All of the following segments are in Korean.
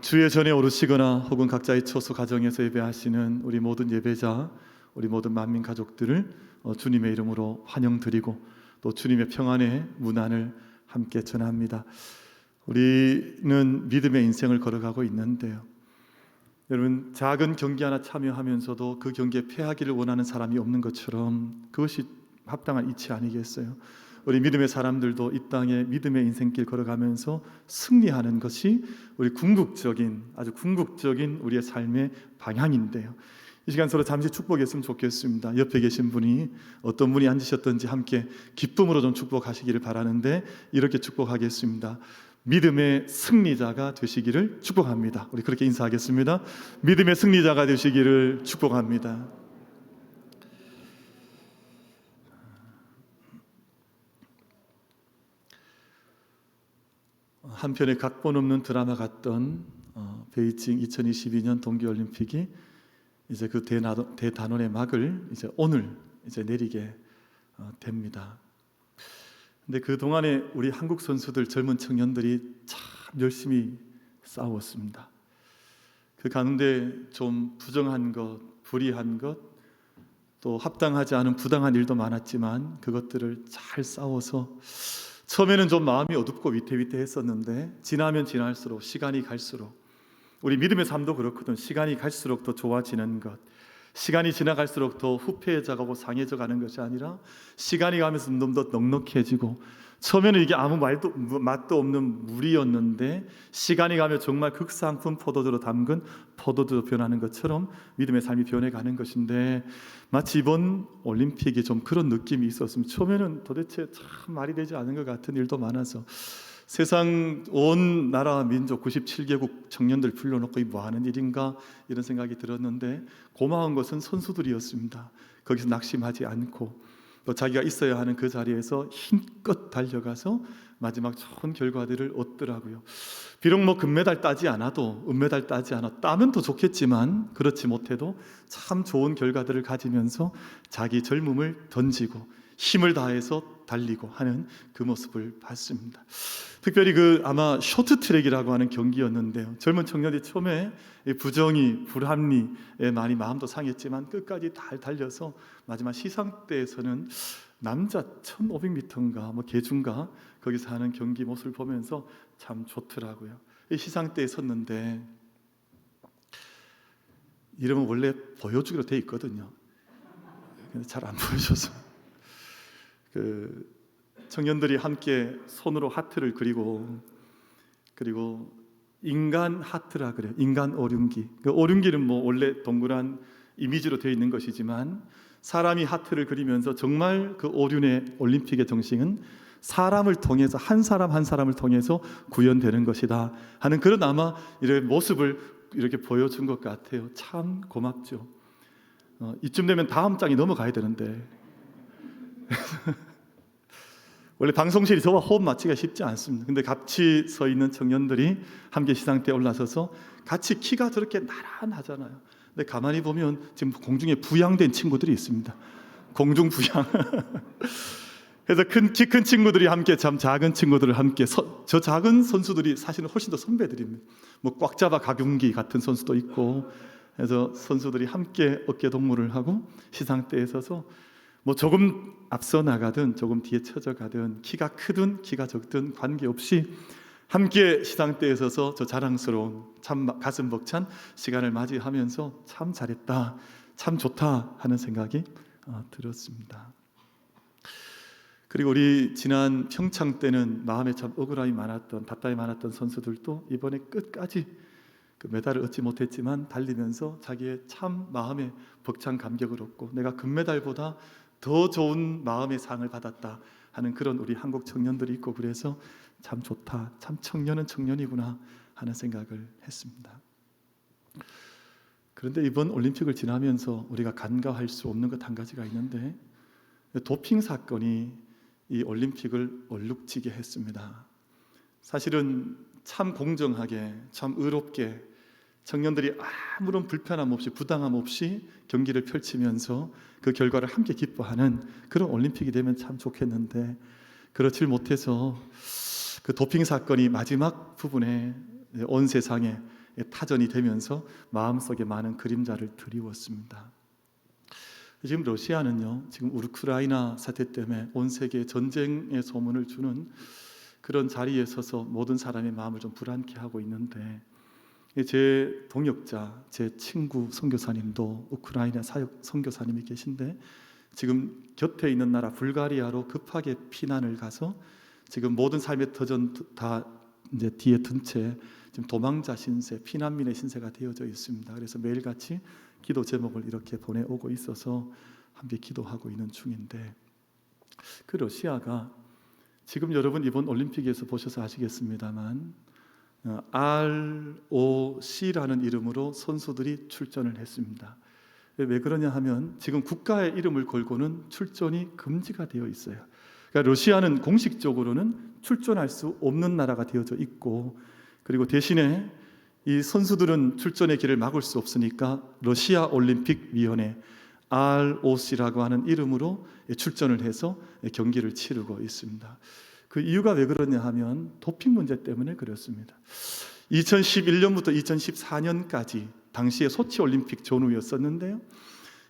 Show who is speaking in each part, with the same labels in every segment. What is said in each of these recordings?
Speaker 1: 주의 전에 오르시거나 혹은 각자의 처소 가정에서 예배하시는 우리 모든 예배자, 우리 모든 만민 가족들을 주님의 이름으로 환영드리고 또 주님의 평안의 문안을 함께 전합니다. 우리는 믿음의 인생을 걸어가고 있는데요, 여러분, 작은 경기 하나 참여하면서도 그 경기에 패하기를 원하는 사람이 없는 것처럼 그것이 합당한 이치 아니겠어요? 우리 믿음의 사람들도 이 땅에 믿음의 인생길 걸어가면서 승리하는 것이 우리 아주 궁극적인 우리의 삶의 방향인데요, 이 시간 서로 잠시 축복했으면 좋겠습니다. 옆에 계신 분이 어떤 분이 앉으셨든지 함께 기쁨으로 좀 축복하시기를 바라는데, 이렇게 축복하겠습니다. 믿음의 승리자가 되시기를 축복합니다. 우리 그렇게 인사하겠습니다. 믿음의 승리자가 되시기를 축복합니다. 한편의 각본 없는 드라마 같던 베이징 2022년 동계올림픽이 이제 그 대단원의 막을 이제 오늘 내리게 됩니다. 근데 그 동안에 우리 한국 선수들, 젊은 청년들이 참 열심히 싸웠습니다. 그 가운데 좀 부정한 것, 불의한 것, 또 합당하지 않은 부당한 일도 많았지만 그것들을 잘 싸워서 처음에는 좀 마음이 어둡고 위태위태했었는데 지나면 지날수록, 시간이 갈수록, 우리 믿음의 삶도 그렇거든. 시간이 갈수록 더 좋아지는 것, 시간이 지나갈수록 더 후패해져가고 상해져 가는 것이 아니라 시간이 가면서 좀 더 넉넉해지고, 처음에는 이게 아무 맛도 없는 물이었는데 시간이 가면 정말 극상품 포도주로 담근 포도주로 변하는 것처럼 믿음의 삶이 변해가는 것인데, 마치 이번 올림픽이 좀 그런 느낌이 있었습니다. 처음에는 도대체 참 말이 되지 않은 것 같은 일도 많아서 세상 온 나라 민족 97개국 청년들 불러놓고 이 뭐하는 일인가 이런 생각이 들었는데, 고마운 것은 선수들이었습니다. 거기서 낙심하지 않고 또 자기가 있어야 하는 그 자리에서 힘껏 달려가서 마지막 좋은 결과들을 얻더라고요. 비록 뭐 금메달 따지 않아도, 은메달 따지 않아도, 따면 더 좋겠지만 그렇지 못해도 참 좋은 결과들을 가지면서 자기 젊음을 던지고 힘을 다해서 달리고 하는 그 모습을 봤습니다. 특별히 아마 쇼트트랙이라고 하는 경기였는데요, 젊은 청년이 처음에 부정의, 불합리에 많이 마음도 상했지만 끝까지 잘 달려서 마지막 시상대에서는 남자 1500m인가 뭐 계중가 거기서 하는 경기 모습을 보면서 참 좋더라고요. 이 시상대에 섰는데 이름은 원래 보여주기로 돼 있거든요. 근데 잘 안 보여줘서 청년들이 함께 손으로 하트를 그리고 인간 하트라 그래요. 인간 오륜기. 그 오륜기는 뭐 원래 동그란 이미지로 되어 있는 것이지만 사람이 하트를 그리면서 정말 그 오륜의 올림픽의 정신은 사람을 통해서, 한 사람 한 사람을 통해서 구현되는 것이다 하는 그런 아마 이런 모습을 이렇게 보여준 것 같아요. 참 고맙죠. 이쯤 되면 다음 장이 넘어가야 되는데 원래 방송실이 저와 호흡 맞추기가 쉽지 않습니다. 근데 같이 서 있는 청년들이 함께 시상대에 올라서서 같이 키가 저렇게 나란하잖아요. 근데 가만히 보면 지금 공중에 부양된 친구들이 있습니다. 공중 부양. 그래서 키 큰 친구들이 함께 참 작은 친구들을 함께 저 작은 선수들이 사실은 훨씬 더 선배들입니다. 뭐 꽉 잡아 가균기 같은 선수도 있고, 그래서 선수들이 함께 어깨 동무를 하고 시상대에 서서 뭐 조금 앞서 나가든 조금 뒤에 쳐져가든 키가 크든 키가 적든 관계없이 함께 시상대에 서서 저 자랑스러운 참 가슴 벅찬 시간을 맞이하면서 참 잘했다, 참 좋다 하는 생각이 들었습니다. 그리고 우리 지난 평창 때는 마음에 참 억울함이 많았던, 답답이 많았던 선수들도 이번에 끝까지 그 메달을 얻지 못했지만 달리면서 자기의 참 마음에 벅찬 감격을 얻고 내가 금메달보다 더 좋은 마음의 상을 받았다 하는 그런 우리 한국 청년들이 있고, 그래서 참 좋다, 참 청년은 청년이구나 하는 생각을 했습니다. 그런데 이번 올림픽을 지나면서 우리가 간과할 수 없는 것 한 가지가 있는데, 도핑 사건이 이 올림픽을 얼룩지게 했습니다. 사실은 참 공정하게, 참 의롭게 청년들이 아무런 불편함 없이, 부당함 없이 경기를 펼치면서 그 결과를 함께 기뻐하는 그런 올림픽이 되면 참 좋겠는데 그렇지 못해서 그 도핑 사건이 마지막 부분에 온 세상에 타전이 되면서 마음속에 많은 그림자를 드리웠습니다. 지금 러시아는요, 지금 우크라이나 사태 때문에 온 세계에 전쟁의 소문을 주는 그런 자리에 서서 모든 사람의 마음을 좀 불안케 하고 있는데, 제 동역자, 제 친구 선교사님도 우크라이나 사역 선교사님이 계신데 지금 곁에 있는 나라 불가리아로 급하게 피난을 가서 지금 모든 삶의 터전 다 이제 뒤에 든 채 지금 도망자 신세, 피난민의 신세가 되어져 있습니다. 그래서 매일같이 기도 제목을 이렇게 보내오고 있어서 함께 기도하고 있는 중인데, 그 러시아가 지금 여러분 이번 올림픽에서 보셔서 아시겠습니다만 ROC라는 이름으로 선수들이 출전을 했습니다. 왜 그러냐 하면 지금 국가의 이름을 걸고는 출전이 금지가 되어 있어요. 그러니까 러시아는 공식적으로는 출전할 수 없는 나라가 되어져 있고, 그리고 대신에 이 선수들은 출전의 길을 막을 수 없으니까 러시아 올림픽 위원회 ROC라고 하는 이름으로 출전을 해서 경기를 치르고 있습니다. 그 이유가 왜 그러냐 하면 도핑 문제 때문에 그렇습니다. 2011년부터 2014년까지 당시에 소치 올림픽 전후였었는데요,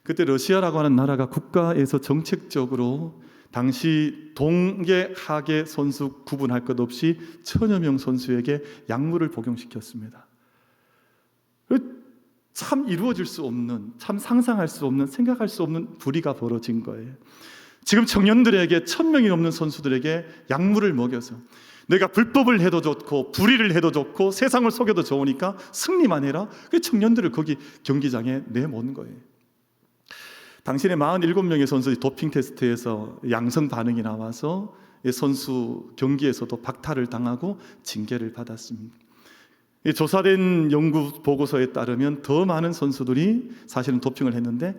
Speaker 1: 그때 러시아라고 하는 나라가 국가에서 정책적으로 당시 동계, 하계 선수 구분할 것 없이 1000여 명 선수에게 약물을 복용시켰습니다. 참 이루어질 수 없는, 참 상상할 수 없는, 생각할 수 없는 불의가 벌어진 거예요. 지금 청년들에게 1000명이 넘는 선수들에게 약물을 먹여서 내가 불법을 해도 좋고 불의를 해도 좋고 세상을 속여도 좋으니까 승리만 해라, 그 청년들을 거기 경기장에 내모는 거예요. 당신의 47명의 선수들이 도핑 테스트에서 양성 반응이 나와서 선수 경기에서도 박탈을 당하고 징계를 받았습니다. 조사된 연구 보고서에 따르면 더 많은 선수들이 사실은 도핑을 했는데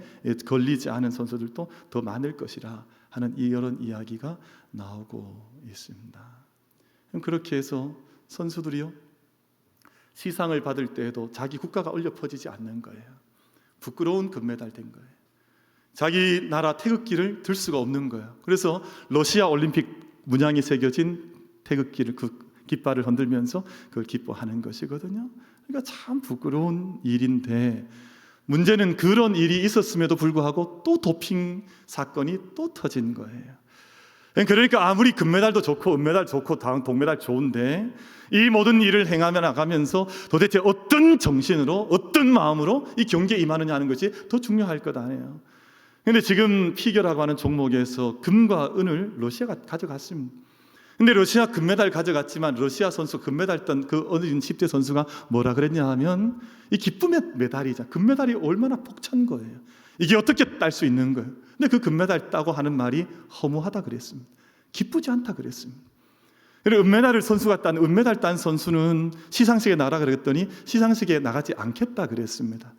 Speaker 1: 걸리지 않은 선수들도 더 많을 것이라 하는 이런 이야기가 나오고 있습니다. 그렇게 해서 선수들이요, 시상을 받을 때에도 자기 국가가 울려 퍼지지 않는 거예요. 부끄러운 금메달 된 거예요. 자기 나라 태극기를 들 수가 없는 거예요. 그래서 러시아 올림픽 문양이 새겨진 태극기를, 그 깃발을 흔들면서 그걸 기뻐하는 것이거든요. 그러니까 참 부끄러운 일인데, 문제는 그런 일이 있었음에도 불구하고 또 도핑 사건이 또 터진 거예요. 그러니까 아무리 금메달도 좋고 은메달 좋고 동메달 좋은데 이 모든 일을 행하며 나가면서 도대체 어떤 정신으로, 어떤 마음으로 이 경기에 임하느냐 하는 것이 더 중요할 것 아니에요. 그런데 지금 피겨라고 하는 종목에서 금과 은을 러시아가 가져갔습니다. 근데 러시아 금메달 가져갔지만 러시아 선수 금메달 딴 그 어느 10대 선수가 뭐라 그랬냐 하면, 이 기쁨의 메달이자 금메달이 얼마나 벅찬 거예요. 이게 어떻게 딸 수 있는 거예요. 근데 그 금메달 따고 하는 말이 허무하다 그랬습니다. 기쁘지 않다 그랬습니다. 그리고 은메달을 선수가 딴, 은메달 딴 선수는 시상식에 나가라 그랬더니 시상식에 나가지 않겠다 그랬습니다.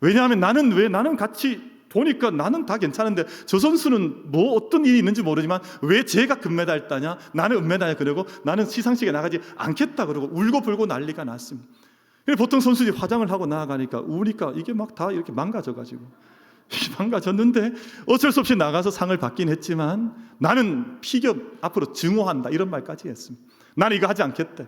Speaker 1: 왜냐하면 나는 같이 보니까 나는 다 괜찮은데 저 선수는 뭐 어떤 일이 있는지 모르지만 왜 제가 금메달 따냐, 나는 은메달, 그러고 나는 시상식에 나가지 않겠다 그러고 울고 불고 난리가 났습니다. 보통 선수들이 화장을 하고 나아가니까 우니까 이게 막 다 이렇게 망가져가지고 망가졌는데 어쩔 수 없이 나가서 상을 받긴 했지만 나는 피겨 앞으로 증오한다 이런 말까지 했습니다. 나는 이거 하지 않겠다.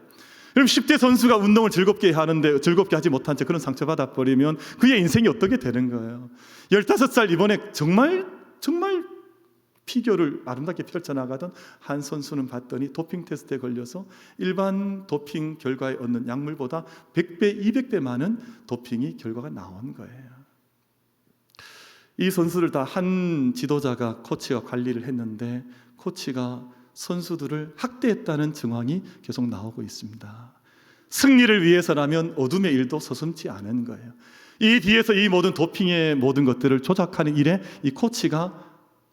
Speaker 1: 그럼 10대 선수가 운동을 즐겁게 하는데 즐겁게 하지 못한 채 그런 상처받아 버리면 그의 인생이 어떻게 되는 거예요. 15살 이번에 정말 피겨를 아름답게 펼쳐나가던 한 선수는 봤더니 도핑 테스트에 걸려서 일반 도핑 결과에 얻는 약물보다 100배, 200배 많은 도핑이 결과가 나온 거예요. 이 선수를 다 한 지도자가, 코치가 관리를 했는데 코치가 선수들을 학대했다는 정황이 계속 나오고 있습니다. 승리를 위해서라면 어둠의 일도 서슴지 않은 거예요. 이 뒤에서 이 모든 도핑의 모든 것들을 조작하는 일에 이 코치가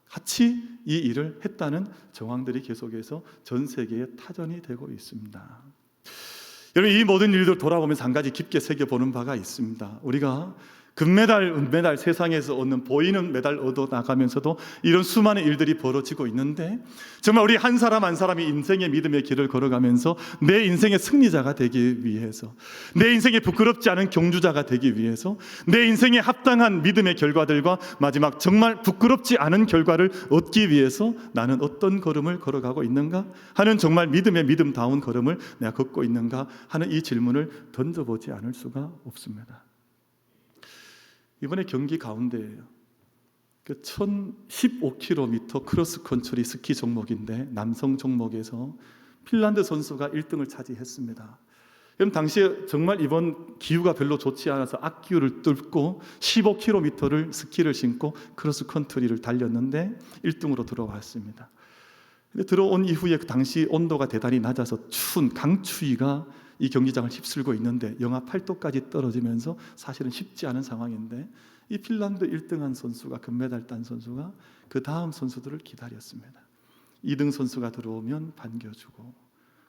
Speaker 1: 같이 이 일을 했다는 정황들이 계속해서 전 세계에 타전이 되고 있습니다. 여러분, 이 모든 일들 돌아보면서 한 가지 깊게 새겨보는 바가 있습니다. 우리가 금메달, 은메달, 세상에서 얻는 보이는 메달 얻어 나가면서도 이런 수많은 일들이 벌어지고 있는데, 정말 우리 한 사람 한 사람이 인생의 믿음의 길을 걸어가면서 내 인생의 승리자가 되기 위해서, 내 인생에 부끄럽지 않은 경주자가 되기 위해서, 내 인생에 합당한 믿음의 결과들과 마지막 정말 부끄럽지 않은 결과를 얻기 위해서 나는 어떤 걸음을 걸어가고 있는가 하는, 정말 믿음의 믿음다운 걸음을 내가 걷고 있는가 하는 이 질문을 던져보지 않을 수가 없습니다. 이번에 경기 가운데예요. 그 1015km 크로스컨트리 스키 종목인데, 남성 종목에서 핀란드 선수가 1등을 차지했습니다. 그럼 당시에 정말 이번 기후가 별로 좋지 않아서 악기후를 뚫고 15km를 스키를 신고 크로스컨트리를 달렸는데 1등으로 들어왔습니다. 근데 들어온 이후에 그 당시 온도가 대단히 낮아서 추운 강추위가 이 경기장을 휩쓸고 있는데 영하 8도까지 떨어지면서 사실은 쉽지 않은 상황인데, 이 핀란드 1등한 선수가, 금메달 딴 선수가 그 다음 선수들을 기다렸습니다. 2등 선수가 들어오면 반겨주고,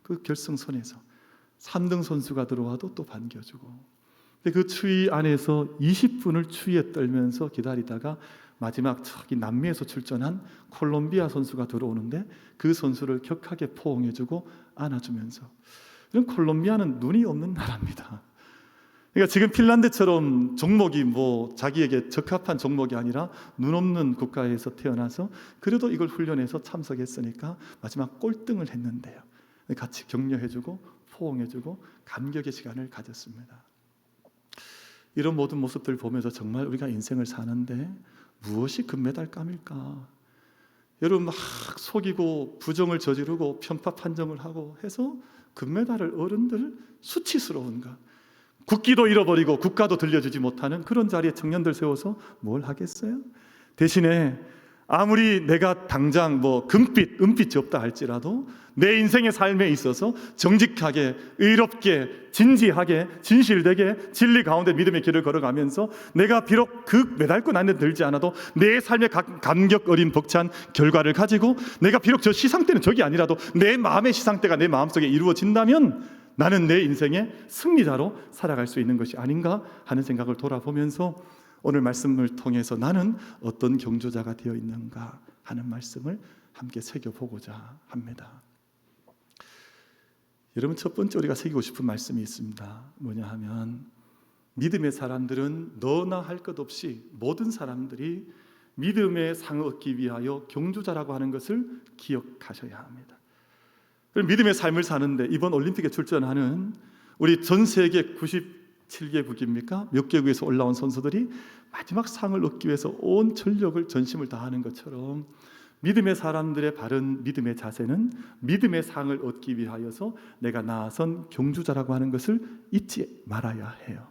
Speaker 1: 그 결승선에서 3등 선수가 들어와도 또 반겨주고, 근데 그 추위 안에서 20분을 추위에 떨면서 기다리다가 마지막 저기 남미에서 출전한 콜롬비아 선수가 들어오는데 그 선수를 격하게 포옹해주고 안아주면서, 이런 콜롬비아는 눈이 없는 나라입니다. 그러니까 지금 핀란드처럼 종목이 뭐 자기에게 적합한 종목이 아니라 눈 없는 국가에서 태어나서 그래도 이걸 훈련해서 참석했으니까 마지막 꼴등을 했는데요, 같이 격려해주고 포옹해주고 감격의 시간을 가졌습니다. 이런 모든 모습들 보면서 정말 우리가 인생을 사는데 무엇이 금메달감일까? 여러분, 막 속이고 부정을 저지르고 편파 판정을 하고 해서 금메달을 어른들 수치스러운가? 국기도 잃어버리고 국가도 들려주지 못하는 그런 자리에 청년들 세워서 뭘 하겠어요? 대신에 아무리 내가 당장 뭐 금빛, 은빛이 없다 할지라도 내 인생의 삶에 있어서 정직하게, 의롭게, 진지하게, 진실되게 진리 가운데 믿음의 길을 걸어가면서 내가 비록 그 메달권 안에 들지 않아도 내 삶의 감격 어린 벅찬 결과를 가지고, 내가 비록 저 시상대는 저기 아니라도 내 마음의 시상대가 내 마음속에 이루어진다면 나는 내 인생의 승리자로 살아갈 수 있는 것이 아닌가 하는 생각을 돌아보면서 오늘 말씀을 통해서 나는 어떤 경주자가 되어 있는가 하는 말씀을 함께 새겨보고자 합니다. 여러분, 첫 번째 우리가 새기고 싶은 말씀이 있습니다. 뭐냐 하면, 믿음의 사람들은 너나 할 것 없이 모든 사람들이 믿음의 상을 얻기 위하여 경주자라고 하는 것을 기억하셔야 합니다. 믿음의 삶을 사는데 이번 올림픽에 출전하는 우리 전 세계 97개국입니까? 몇 개국에서 올라온 선수들이 마지막 상을 얻기 위해서 온 전력을, 전심을 다하는 것처럼 믿음의 사람들의 바른 믿음의 자세는 믿음의 상을 얻기 위하여서 내가 나아선 경주자라고 하는 것을 잊지 말아야 해요.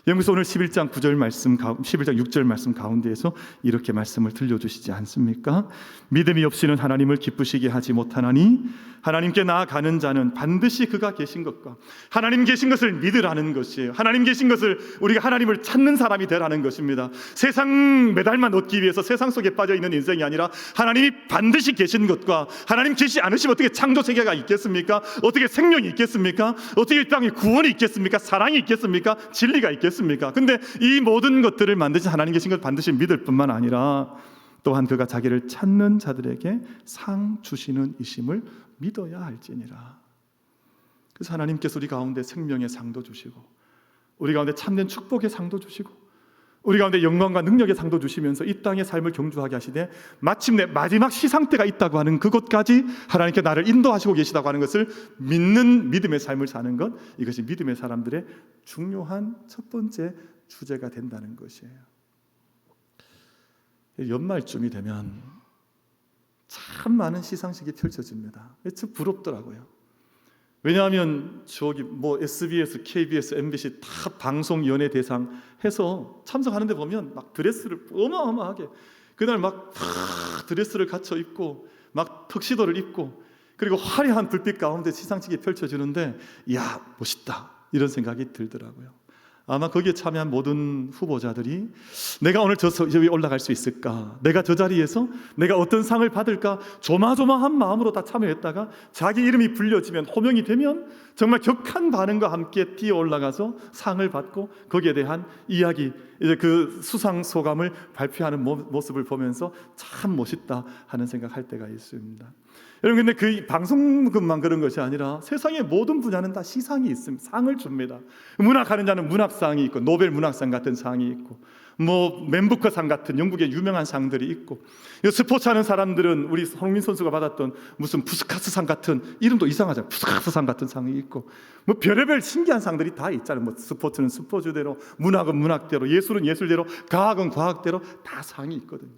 Speaker 1: 여기서 오늘 11장 9절 말씀, 11장 6절 말씀 가운데에서 이렇게 말씀을 들려주시지 않습니까? 믿음이 없이는 하나님을 기쁘시게 하지 못하나니 하나님께 나아가는 자는 반드시 그가 계신 것과 하나님 계신 것을 믿으라는 것이에요. 하나님 계신 것을, 우리가 하나님을 찾는 사람이 되라는 것입니다. 세상 메달만 얻기 위해서 세상 속에 빠져있는 인생이 아니라 하나님이 반드시 계신 것과, 하나님 계시지 않으시면 어떻게 창조 세계가 있겠습니까? 어떻게 생명이 있겠습니까? 어떻게 이 땅에 구원이 있겠습니까? 사랑이 있겠습니까? 진리가 있겠습니까? 근데 이 모든 것들을 만드신 하나님 계신 걸 반드시 믿을 뿐만 아니라 또한 그가 자기를 찾는 자들에게 상 주시는 이심을 믿어야 할지니라. 그래서 하나님께서 우리 가운데 생명의 상도 주시고, 우리 가운데 참된 축복의 상도 주시고, 우리 가운데 영광과 능력의 상도 주시면서 이 땅의 삶을 경주하게 하시되, 마침내 마지막 시상대가 있다고 하는 그곳까지 하나님께 나를 인도하시고 계시다고 하는 것을 믿는 믿음의 삶을 사는 것, 이것이 믿음의 사람들의 중요한 첫 번째 주제가 된다는 것이에요. 연말쯤이 되면 참 많은 시상식이 펼쳐집니다. 참 부럽더라고요. 왜냐하면 저기 뭐 SBS, KBS, MBC 다 방송 연예 대상 해서 참석하는데 보면 막 드레스를 어마어마하게, 그날 막 드레스를 갖춰 입고 막 턱시도를 입고, 그리고 화려한 불빛 가운데 시상식이 펼쳐지는데, 이야 멋있다, 이런 생각이 들더라고요. 아마 거기에 참여한 모든 후보자들이 내가 오늘 저 위에 올라갈 수 있을까? 내가 저 자리에서 내가 어떤 상을 받을까? 조마조마한 마음으로 다 참여했다가 자기 이름이 불려지면, 호명이 되면 정말 격한 반응과 함께 뛰어 올라가서 상을 받고 거기에 대한 이야기, 이제 그 수상 소감을 발표하는 모습을 보면서 참 멋있다 하는 생각할 때가 있습니다. 여러분, 근데 그 방송국만 그런 것이 아니라 세상의 모든 분야는 다 시상이 있습니다. 상을 줍니다. 문학하는 자는 문학상이 있고, 노벨 문학상 같은 상이 있고, 맨부커상 같은 영국의 유명한 상들이 있고, 스포츠 하는 사람들은 우리 손흥민 선수가 받았던 무슨 푸스카스상 같은, 이름도 이상하잖아요. 푸스카스상 같은 상이 있고, 별의별 신기한 상들이 다 있잖아요. 스포츠는 스포츠대로, 문학은 문학대로, 예술은 예술대로, 과학은 과학대로 다 상이 있거든요.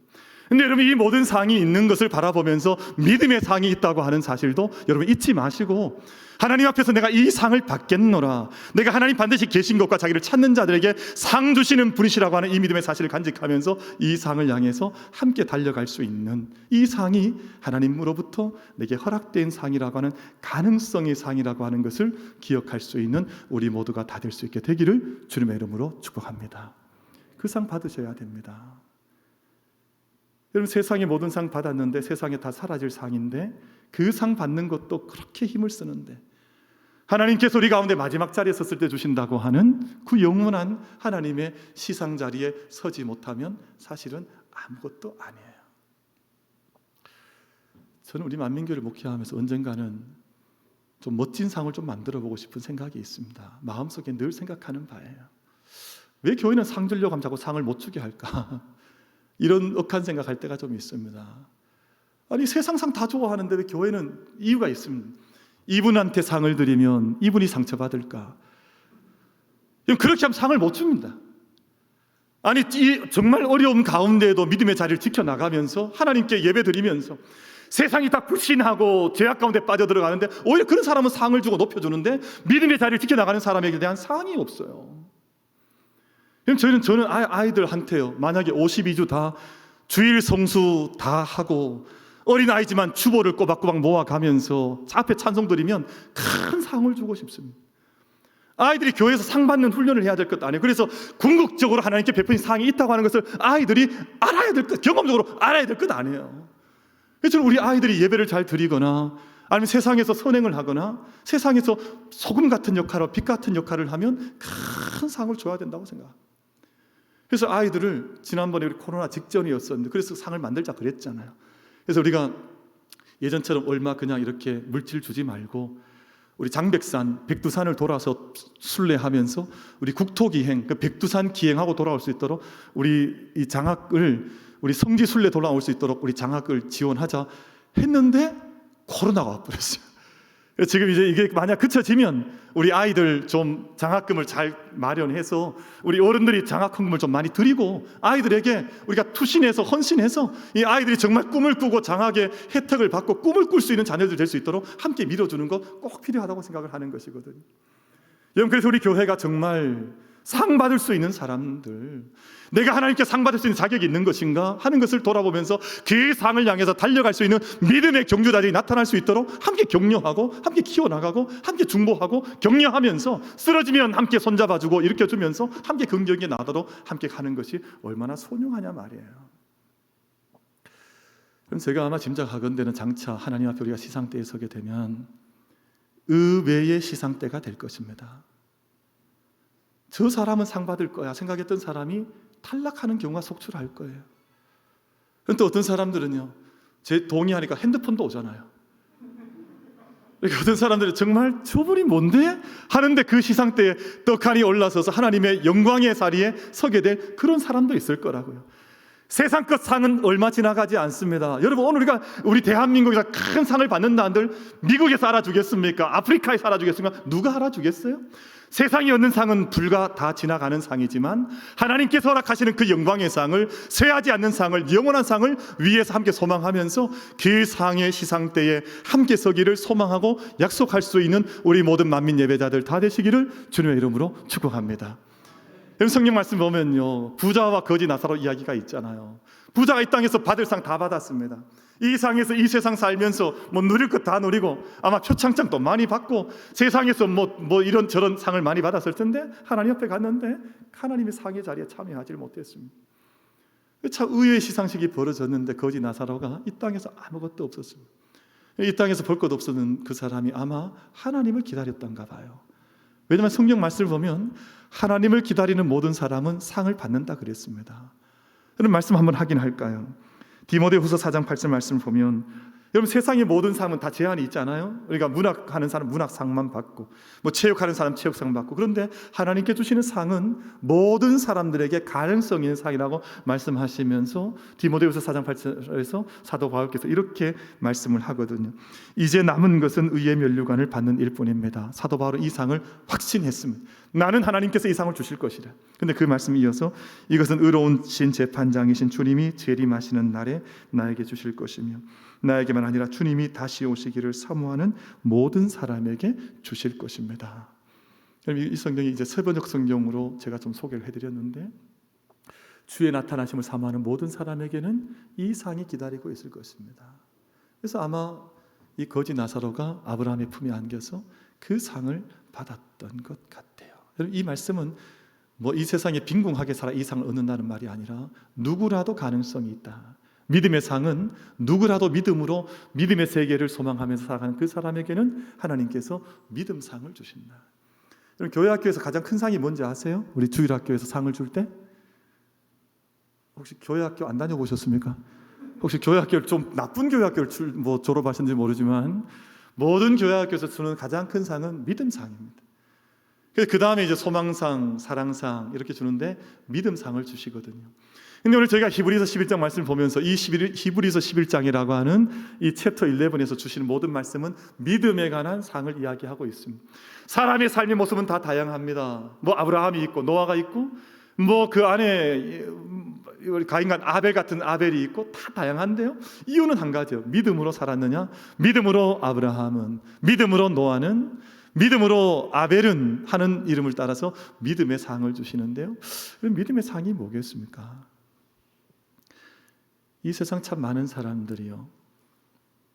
Speaker 1: 근데 여러분, 이 모든 상이 있는 것을 바라보면서 믿음의 상이 있다고 하는 사실도 여러분 잊지 마시고, 하나님 앞에서 내가 이 상을 받겠노라, 내가 하나님 반드시 계신 것과 자기를 찾는 자들에게 상 주시는 분이시라고 하는 이 믿음의 사실을 간직하면서 이 상을 향해서 함께 달려갈 수 있는, 이 상이 하나님으로부터 내게 허락된 상이라고 하는 가능성의 상이라고 하는 것을 기억할 수 있는 우리 모두가 다 될 수 있게 되기를 주님의 이름으로 축복합니다. 그 상 받으셔야 됩니다. 여러분, 세상의 모든 상 받았는데 세상에 다 사라질 상인데, 그 상 받는 것도 그렇게 힘을 쓰는데 하나님께서 우리 가운데 마지막 자리에 섰을 때 주신다고 하는 그 영원한 하나님의 시상 자리에 서지 못하면 사실은 아무것도 아니에요. 저는 우리 만민교회를 목회하면서 언젠가는 좀 멋진 상을 좀 만들어 보고 싶은 생각이 있습니다. 마음속에 늘 생각하는 바예요. 왜 교회는 상 주려고 하면 자꾸 상을 못 주게 할까? 이런 억한 생각할 때가 좀 있습니다. 아니, 세상 상 다 좋아하는데 왜 교회는 이유가 있습니다. 이분한테 상을 드리면 이분이 상처받을까? 그렇게 하면 상을 못 줍니다. 아니, 정말 어려운 가운데에도 믿음의 자리를 지켜나가면서 하나님께 예배드리면서 세상이 다 불신하고 죄악 가운데 빠져들어가는데 오히려 그런 사람은 상을 주고 높여주는데 믿음의 자리를 지켜나가는 사람에게 대한 상이 없어요. 저는 아이들한테요, 만약에 52주 다 주일 성수 다 하고 어린아이지만 주보를 꼬박꼬박 모아가면서 앞에 찬송 드리면 큰 상을 주고 싶습니다. 아이들이 교회에서 상 받는 훈련을 해야 될 것도 아니에요. 그래서 궁극적으로 하나님께 베푼 상이 있다고 하는 것을 아이들이 알아야 될 것, 경험적으로 알아야 될 것 아니에요. 그래서 우리 아이들이 예배를 잘 드리거나 아니면 세상에서 선행을 하거나 세상에서 소금 같은 역할과 빛 같은 역할을 하면 큰 상을 줘야 된다고 생각합니다. 그래서 아이들을 지난번에 우리 코로나 직전이었었는데 그래서 상을 만들자 그랬잖아요. 그래서 우리가 예전처럼 얼마 그냥 이렇게 물질 주지 말고 우리 장백산, 백두산을 돌아서 순례하면서 우리 국토기행, 그 백두산 기행하고 돌아올 수 있도록 우리 이 장학을, 우리 성지 순례 돌아올 수 있도록 우리 장학을 지원하자 했는데 코로나가 와버렸어요. 지금 이제 이게 만약 그쳐지면 우리 아이들 좀 장학금을 잘 마련해서 우리 어른들이 장학금을 좀 많이 드리고 아이들에게 우리가 투신해서 헌신해서 이 아이들이 정말 꿈을 꾸고 장학의 혜택을 받고 꿈을 꿀 수 있는 자녀들 될 수 있도록 함께 밀어주는 것 꼭 필요하다고 생각을 하는 것이거든요. 여러분, 그래서 우리 교회가 정말 상 받을 수 있는 사람들, 내가 하나님께 상 받을 수 있는 자격이 있는 것인가 하는 것을 돌아보면서 그 상을 향해서 달려갈 수 있는 믿음의 경주자들이 나타날 수 있도록 함께 격려하고 함께 키워나가고 함께 중보하고 격려하면서 쓰러지면 함께 손잡아주고 일으켜주면서 함께 긍정에 나아가도록 함께 가는 것이 얼마나 소중하냐 말이에요. 그럼 제가 아마 짐작하건대는 장차 하나님 앞에 우리가 시상대에 서게 되면 의외의 시상대가 될 것입니다. 저 사람은 상 받을 거야 생각했던 사람이 탈락하는 경우가 속출할 거예요. 또 어떤 사람들은요, 제 동의하니까 핸드폰도 오잖아요. 어떤 사람들이 정말 저분이 뭔데? 하는데 그 시상대에 떡하니 올라서서 하나님의 영광의 자리에 서게 될 그런 사람도 있을 거라고요. 세상 것 상은 얼마 지나가지 않습니다. 여러분, 오늘 우리 대한민국에서 큰 상을 받는다 한들 미국에서 알아주겠습니까? 아프리카에서 알아주겠습니까? 누가 알아주겠어요? 세상이 얻는 상은 불과 다 지나가는 상이지만 하나님께서 허락하시는 그 영광의 상을, 쇠하지 않는 상을, 영원한 상을 위에서 함께 소망하면서 그 상의 시상대에 함께 서기를 소망하고 약속할 수 있는 우리 모든 만민 예배자들 다 되시기를 주님의 이름으로 축복합니다. 성경 말씀 보면요, 부자와 거지 나사로 이야기가 있잖아요. 부자가 이 땅에서 받을 상 다 받았습니다. 이 상에서 이 세상 살면서 뭐 누릴 것 다 누리고 아마 표창장도 많이 받고 세상에서 뭐 이런 저런 상을 많이 받았을 텐데 하나님 옆에 갔는데 하나님의 상의 자리에 참여하지 못했습니다. 참 의외의 시상식이 벌어졌는데 거지 나사로가 이 땅에서 아무것도 없었습니다. 이 땅에서 볼 것 없었는 그 사람이 아마 하나님을 기다렸던가 봐요. 왜냐하면 성경 말씀을 보면 하나님을 기다리는 모든 사람은 상을 받는다 그랬습니다. 그런 말씀 한번 확인할까요? 디모데후서 4장 8절 말씀을 보면, 여러분 세상의 모든 상은 다 제한이 있잖아요. 우리가 문학하는 사람 문학상만 받고, 뭐 체육하는 사람 체육상 받고, 그런데 하나님께 주시는 상은 모든 사람들에게 가능성 있는 상이라고 말씀하시면서 디모데후서 4장 8절에서 사도 바울께서 이렇게 말씀을 하거든요. 이제 남은 것은 의의 면류관을 받는 일뿐입니다. 사도 바울은 이 상을 확신했습니다. 나는 하나님께서 이 상을 주실 것이라. 근데 그 말씀이 이어서 이것은 의로우신 재판장이신 주님이 재림하시는 날에 나에게 주실 것이며 나에게만 아니라 주님이 다시 오시기를 사모하는 모든 사람에게 주실 것입니다. 이 성경이 이제 서번역 성경으로 제가 좀 소개를 해드렸는데, 주의 나타나심을 사모하는 모든 사람에게는 이 상이 기다리고 있을 것입니다. 그래서 아마 이 거지 나사로가 아브라함의 품에 안겨서 그 상을 받았던 것 같아요. 이 말씀은 뭐 이 세상에 빈궁하게 살아 이 상을 얻는다는 말이 아니라 누구라도 가능성이 있다. 믿음의 상은 누구라도 믿음으로 믿음의 세계를 소망하면서 살아가는 그 사람에게는 하나님께서 믿음상을 주신다. 여러분 교회 학교에서 가장 큰 상이 뭔지 아세요? 우리 주일학교에서 상을 줄 때 혹시 교회 학교 안 다녀보셨습니까? 혹시 교회 학교를 좀 나쁜 교회 학교를 졸업하셨는지 모르지만 모든 교회 학교에서 주는 가장 큰 상은 믿음상입니다. 그 다음에 이제 소망상, 사랑상 이렇게 주는데 믿음상을 주시거든요. 근데 오늘 저희가 히브리서 11장 말씀을 보면서 이 히브리서 11장이라고 하는 이 챕터 11에서 주시는 모든 말씀은 믿음에 관한 상을 이야기하고 있습니다. 사람의 삶의 모습은 다 다양합니다. 뭐 아브라함이 있고 노아가 있고 뭐 그 안에 가인과 아벨 같은 아벨이 있고 다 다양한데요. 이유는 한 가지요. 믿음으로 살았느냐? 믿음으로 아브라함은, 믿음으로 노아는, 믿음으로 아벨은 하는 이름을 따라서 믿음의 상을 주시는데요. 믿음의 상이 뭐겠습니까? 이 세상 참 많은 사람들이요,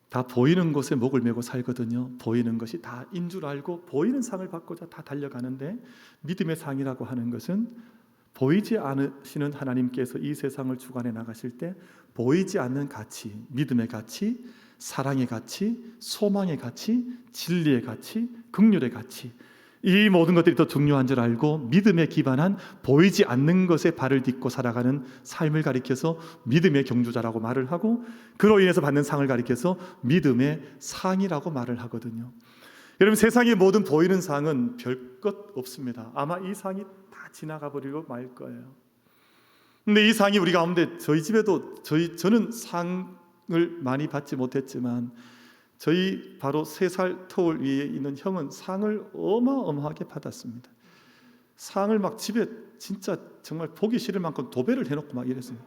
Speaker 1: 다 보이는 곳에 목을 메고 살거든요. 보이는 것이 다인 줄 알고 보이는 상을 받고자 다 달려가는데, 믿음의 상이라고 하는 것은 보이지 않으시는 하나님께서 이 세상을 주관해 나가실 때 보이지 않는 가치, 믿음의 가치, 사랑의 가치, 소망의 가치, 진리의 가치, 긍휼의 가치, 이 모든 것들이 더 중요한 줄 알고 믿음에 기반한 보이지 않는 것에 발을 딛고 살아가는 삶을 가리켜서 믿음의 경주자라고 말을 하고, 그로 인해서 받는 상을 가리켜서 믿음의 상이라고 말을 하거든요. 여러분 세상의 모든 보이는 상은 별것 없습니다. 아마 이 상이 다 지나가 버리고 말 거예요. 근데 이 상이 우리 가운데 저희 집에도 저는 상을 많이 받지 못했지만 저희 바로 3살 터울 위에 있는 형은 상을 어마어마하게 받았습니다. 상을 막 집에 진짜 정말 보기 싫을 만큼 도배를 해놓고 막 이랬어요.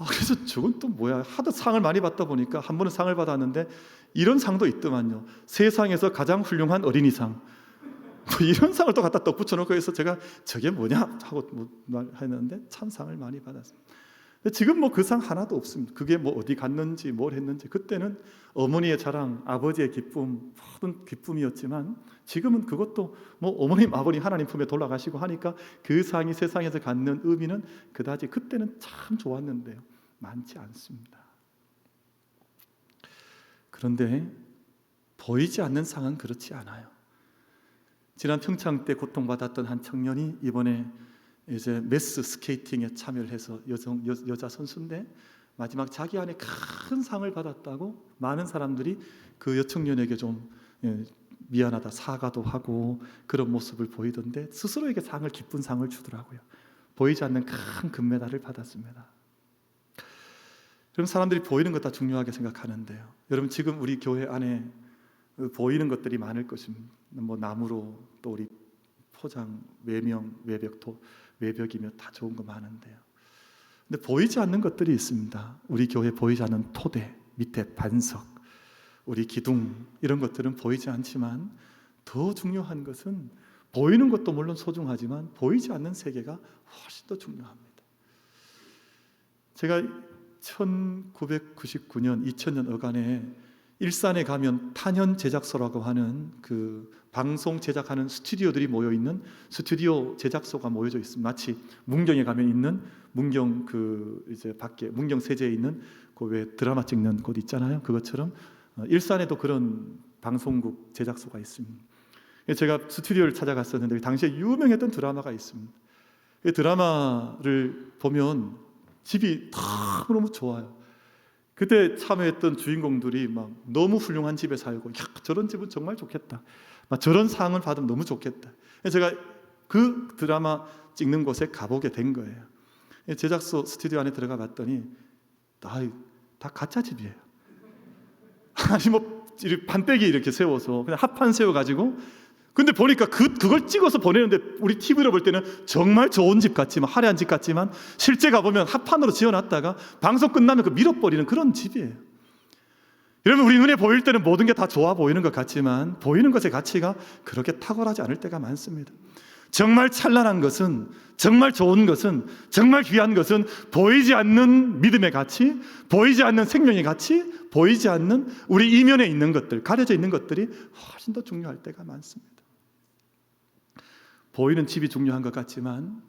Speaker 1: 그래서 저건 또 뭐야? 하도 상을 많이 받다 보니까 한 번은 상을 받았는데 이런 상도 있더만요. 세상에서 가장 훌륭한 어린이상, 뭐 이런 상을 또 갖다 또 붙여놓고 해서 제가 저게 뭐냐 하고 했는데 참 상을 많이 받았습니다. 지금 뭐 그 상 하나도 없습니다. 그게 뭐 어디 갔는지 뭘 했는지. 그때는 어머니의 자랑, 아버지의 기쁨, 모든 기쁨이었지만 지금은 그것도 뭐 어머님, 아버님 하나님 품에 돌아가시고 하니까 그 상이 세상에서 갖는 의미는 그다지 그때는 참 좋았는데요, 많지 않습니다. 그런데 보이지 않는 상은 그렇지 않아요. 지난 평창 때 고통받았던 한 청년이 이번에 이제 매스 스케이팅에 참여를 해서 여자 선수인데 마지막 자기 안에 큰 상을 받았다고 많은 사람들이 그 여청년에게 좀 미안하다 사과도 하고 그런 모습을 보이던데, 스스로에게 상을, 기쁜 상을 주더라고요. 보이지 않는 큰 금메달을 받았습니다. 그럼 사람들이 보이는 것 다 중요하게 생각하는데요, 여러분 지금 우리 교회 안에 보이는 것들이 많을 것입니다. 뭐 나무로 또 우리 포장, 외명, 외벽이며 다 좋은 거 많은데요, 근데 보이지 않는 것들이 있습니다. 우리 교회 보이지 않는 토대, 밑에 반석, 우리 기둥, 이런 것들은 보이지 않지만 더 중요한 것은 보이는 것도 물론 소중하지만 보이지 않는 세계가 훨씬 더 중요합니다. 제가 1999년, 2000년 어간에 일산에 가면 탄현 제작소라고 하는 그 방송 제작하는 스튜디오들이 모여 있는 스튜디오 제작소가 모여져 있습니다. 마치 문경에 가면 있는 문경 그 이제 밖에 문경 세제에 있는 그 왜 드라마 찍는 곳 있잖아요. 그것처럼 일산에도 그런 방송국 제작소가 있습니다. 제가 스튜디오를 찾아갔었는데 당시에 유명했던 드라마가 있습니다. 이 드라마를 보면 집이 너무 좋아요. 그때 참여했던 주인공들이 막 너무 훌륭한 집에 살고, 야, 저런 집은 정말 좋겠다, 막 저런 상을 받으면 너무 좋겠다. 제가 그 드라마 찍는 곳에 가보게 된 거예요. 제작소 스튜디오 안에 들어가 봤더니 다 가짜 집이에요. 아니 뭐 반대기 이렇게 세워서 그냥 합판 세워가지고, 근데 보니까 그걸 찍어서 보내는데 우리 TV로 볼 때는 정말 좋은 집 같지만, 화려한 집 같지만 실제 가보면 합판으로 지어놨다가 방송 끝나면 그 밀어버리는 그런 집이에요. 여러분, 우리 눈에 보일 때는 모든 게 다 좋아 보이는 것 같지만 보이는 것의 가치가 그렇게 탁월하지 않을 때가 많습니다. 정말 찬란한 것은, 정말 좋은 것은, 정말 귀한 것은 보이지 않는 믿음의 가치, 보이지 않는 생명의 가치, 보이지 않는 우리 이면에 있는 것들, 가려져 있는 것들이 훨씬 더 중요할 때가 많습니다. 보이는 집이 중요한 것 같지만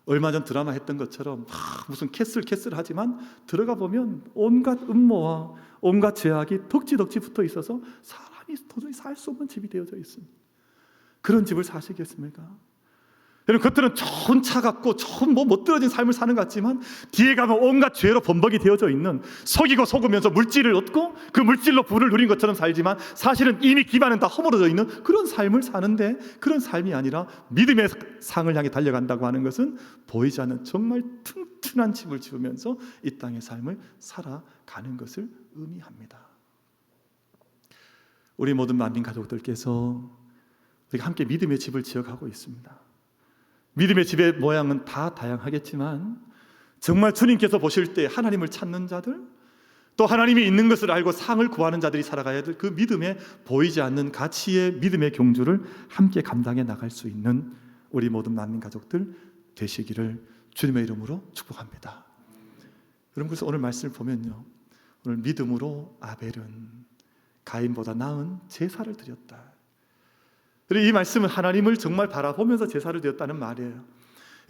Speaker 1: 얼마 전 드라마 했던 것처럼 무슨 캐슬 하지만 들어가 보면 온갖 음모와 온갖 죄악이 덕지덕지 붙어 있어서 사람이 도저히 살 수 없는 집이 되어져 있습니다. 그런 집을 사시겠습니까? 여러분, 겉으로는 좋은 차 같고 좋은 멋들어진 삶을 사는 것 같지만 뒤에 가면 온갖 죄로 범벅이 되어져 있는, 속이고 속으면서 물질을 얻고 그 물질로 부를 누린 것처럼 살지만 사실은 이미 기반은 다 허물어져 있는 그런 삶을 사는데, 그런 삶이 아니라 믿음의 상을 향해 달려간다고 하는 것은 보이지 않는 정말 튼튼한 집을 지으면서 이 땅의 삶을 살아가는 것을 의미합니다. 우리 모든 만민 가족들께서 우리가 함께 믿음의 집을 지어가고 있습니다. 믿음의 집의 모양은 다 다양하겠지만 정말 주님께서 보실 때 하나님을 찾는 자들, 또 하나님이 있는 것을 알고 상을 구하는 자들이 살아가야 될 그 믿음의 보이지 않는 가치의 믿음의 경주를 함께 감당해 나갈 수 있는 우리 모든 만민 가족들 되시기를 주님의 이름으로 축복합니다. 여러분, 그래서 오늘 말씀을 보면요, 오늘 믿음으로 아벨은 가인보다 나은 제사를 드렸다. 그리고 이 말씀은 하나님을 정말 바라보면서 제사를 드렸다는 말이에요.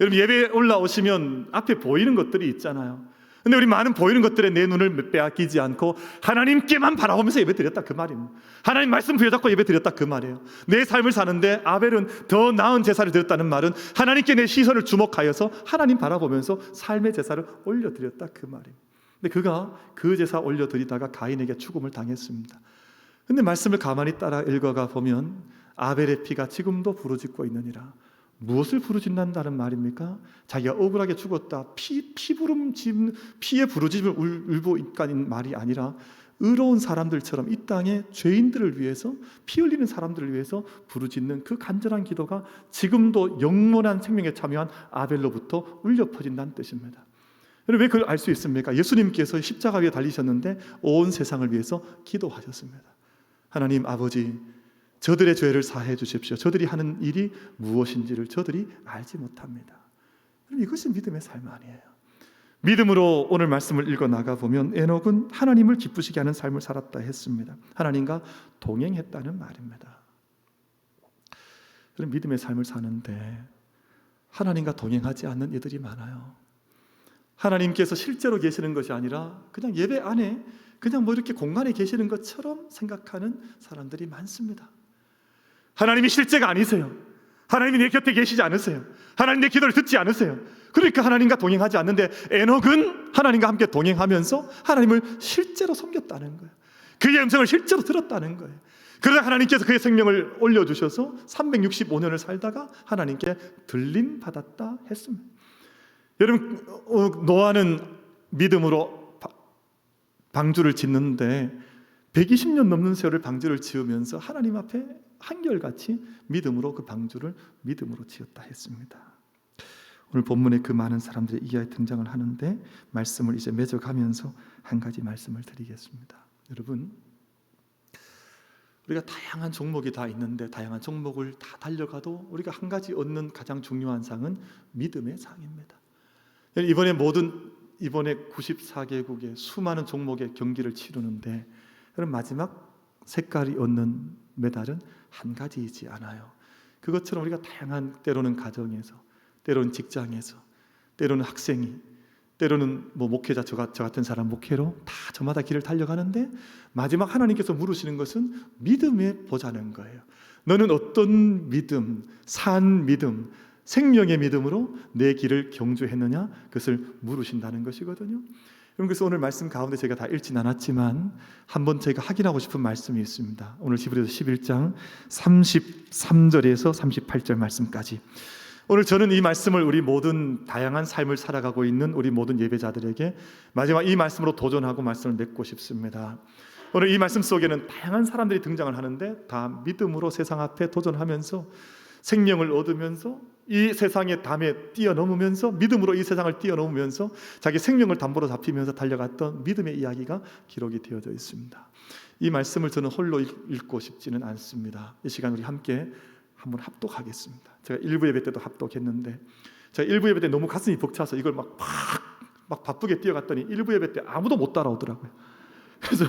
Speaker 1: 여러분, 예배에 올라오시면 앞에 보이는 것들이 있잖아요. 근데 우리 많은 보이는 것들에 내 눈을 빼앗기지 않고 하나님께만 바라보면서 예배 드렸다, 그 말입니다. 하나님 말씀 부여잡고 예배 드렸다, 그 말이에요. 내 삶을 사는데 아벨은 더 나은 제사를 드렸다는 말은 하나님께 내 시선을 주목하여서 하나님 바라보면서 삶의 제사를 올려드렸다, 그 말입니다. 근데 그가 그 제사 올려드리다가 가인에게 죽음을 당했습니다. 근데 말씀을 가만히 따라 읽어가 보면 아벨의 피가 지금도 부르짖고 있느니라. 무엇을 부르짖는다는 말입니까? 자기가 억울하게 죽었다, 피의 부르짖음을 울고 있다는 말이 아니라 의로운 사람들처럼 이 땅의 죄인들을 위해서, 피 흘리는 사람들을 위해서 부르짖는 그 간절한 기도가 지금도 영원한 생명에 참여한 아벨로부터 울려 퍼진다는 뜻입니다. 왜 그걸 알 수 있습니까? 예수님께서 십자가 위에 달리셨는데 온 세상을 위해서 기도하셨습니다. 하나님 아버지, 저들의 죄를 사해 주십시오. 저들이 하는 일이 무엇인지를 저들이 알지 못합니다. 이것이 믿음의 삶 아니에요. 믿음으로 오늘 말씀을 읽어 나가 보면 에녹은 하나님을 기쁘시게 하는 삶을 살았다 했습니다. 하나님과 동행했다는 말입니다. 그런 믿음의 삶을 사는데 하나님과 동행하지 않는 이들이 많아요. 하나님께서 실제로 계시는 것이 아니라 그냥 예배 안에 그냥 이렇게 공간에 계시는 것처럼 생각하는 사람들이 많습니다. 하나님이 실제가 아니세요. 하나님이 내 곁에 계시지 않으세요. 하나님 내 기도를 듣지 않으세요. 그러니까 하나님과 동행하지 않는데 에녹은 하나님과 함께 동행하면서 하나님을 실제로 섬겼다는 거예요. 그의 음성을 실제로 들었다는 거예요. 그러다 하나님께서 그의 생명을 올려주셔서 365년을 살다가 하나님께 들림 받았다 했습니다. 여러분, 노아는 믿음으로 방주를 짓는데 120년 넘는 세월을 방주를 지으면서 하나님 앞에 한결같이 믿음으로 그 방주를 믿음으로 지었다 했습니다. 오늘 본문에 그 많은 사람들의 이야기 등장을 하는데 말씀을 이제 맺어가면서 한 가지 말씀을 드리겠습니다. 여러분, 우리가 다양한 종목이 다 있는데 다양한 종목을 다 달려가도 우리가 한 가지 얻는 가장 중요한 상은 믿음의 상입니다. 이번에 94개국의 수많은 종목의 경기를 치르는데 그럼 마지막 색깔이 얻는 메달은 한 가지이지 않아요. 그것처럼 우리가 다양한, 때로는 가정에서, 때로는 직장에서, 때로는 학생이, 때로는 목회자, 저 같은 사람 목회로 다 저마다 길을 달려가는데 마지막 하나님께서 물으시는 것은 믿음에 보자는 거예요. 너는 어떤 믿음, 산 믿음, 생명의 믿음으로 내 길을 경주했느냐? 그것을 물으신다는 것이거든요. 그래서 오늘 말씀 가운데 제가 다 읽진 않았지만 한번 제가 확인하고 싶은 말씀이 있습니다. 오늘 히브리서 11장 33절에서 38절 말씀까지. 오늘 저는 이 말씀을 우리 모든 다양한 삶을 살아가고 있는 우리 모든 예배자들에게 마지막 이 말씀으로 도전하고 말씀을 맺고 싶습니다. 오늘 이 말씀 속에는 다양한 사람들이 등장을 하는데 다 믿음으로 세상 앞에 도전하면서 생명을 얻으면서 이 세상의 담에 뛰어넘으면서 믿음으로 이 세상을 뛰어넘으면서 자기 생명을 담보로 잡히면서 달려갔던 믿음의 이야기가 기록이 되어져 있습니다. 이 말씀을 저는 홀로 읽고 싶지는 않습니다. 이 시간 우리 함께 한번 합독하겠습니다. 제가 일부 예배 때도 합독했는데 제가 일부 예배 때 너무 가슴이 벅차서 이걸 막 바쁘게 뛰어갔더니 일부 예배 때 아무도 못 따라오더라고요. 그래서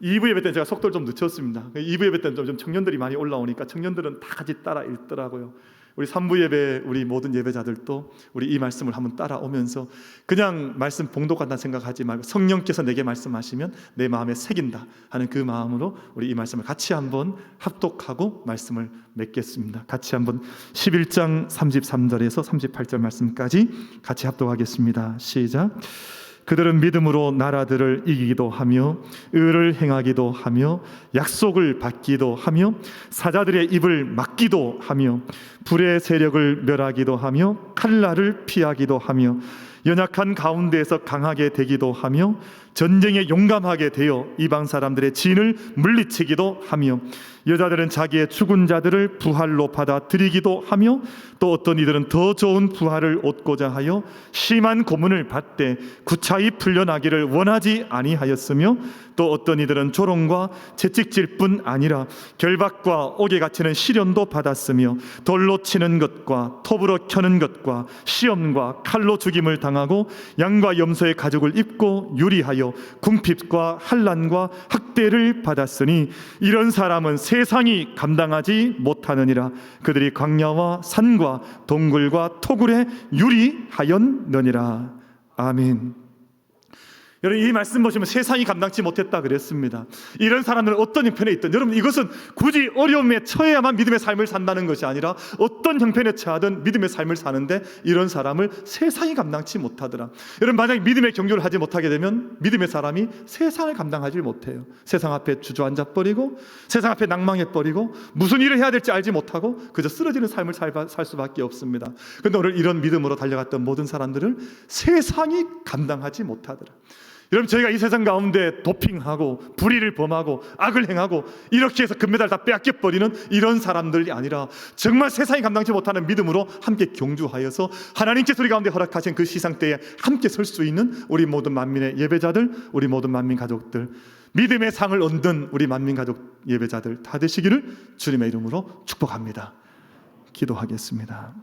Speaker 1: 2부 예배 때 제가 속도를 좀 늦췄습니다. 2부 예배 때는 좀 청년들이 많이 올라오니까 청년들은 다 같이 따라 읽더라고요. 우리 3부 예배 우리 모든 예배자들도 우리 이 말씀을 한번 따라오면서 그냥 말씀 봉독한다는 생각하지 말고 성령께서 내게 말씀하시면 내 마음에 새긴다 하는 그 마음으로 우리 이 말씀을 같이 한번 합독하고 말씀을 맺겠습니다. 같이 한번 11장 33절에서 38절 말씀까지 같이 합독하겠습니다. 시작. 그들은 믿음으로 나라들을 이기기도 하며 의를 행하기도 하며 약속을 받기도 하며 사자들의 입을 막기도 하며 불의 세력을 멸하기도 하며 칼날을 피하기도 하며 연약한 가운데에서 강하게 되기도 하며 전쟁에 용감하게 되어 이방 사람들의 진을 물리치기도 하며 여자들은 자기의 죽은 자들을 부활로 받아들이기도 하며 또 어떤 이들은 더 좋은 부활을 얻고자 하여 심한 고문을 받되 구차히 풀려나기를 원하지 아니하였으며 또 어떤 이들은 조롱과 채찍질 뿐 아니라 결박과 옥에 갇히는 시련도 받았으며 돌로 치는 것과 톱으로 켜는 것과 시험과 칼로 죽임을 당하고 양과 염소의 가죽을 입고 유리하여 궁핍과 환난과 학대를 받았으니 이런 사람은 세상이 감당하지 못하느니라. 그들이 광야와 산과 동굴과 토굴에 유리하였느니라. 아멘. 여러분 이 말씀 보시면 세상이 감당치 못했다 그랬습니다. 이런 사람들은 어떤 형편에 있든 여러분 이것은 굳이 어려움에 처해야만 믿음의 삶을 산다는 것이 아니라 어떤 형편에 처하든 믿음의 삶을 사는데 이런 사람을 세상이 감당치 못하더라. 여러분 만약에 믿음의 경주를 하지 못하게 되면 믿음의 사람이 세상을 감당하지 못해요. 세상 앞에 주저앉아버리고 세상 앞에 낭망해버리고 무슨 일을 해야 될지 알지 못하고 그저 쓰러지는 삶을 살 수밖에 없습니다. 그런데 오늘 이런 믿음으로 달려갔던 모든 사람들을 세상이 감당하지 못하더라. 여러분 저희가 이 세상 가운데 도핑하고 불의를 범하고 악을 행하고 이렇게 해서 금메달 다 빼앗겨버리는 이런 사람들이 아니라 정말 세상이 감당치 못하는 믿음으로 함께 경주하여서 하나님께서 우리 가운데 허락하신 그 시상대에 함께 설 수 있는 우리 모든 만민의 예배자들, 우리 모든 만민 가족들, 믿음의 상을 얻는 우리 만민 가족 예배자들 다 되시기를 주님의 이름으로 축복합니다. 기도하겠습니다.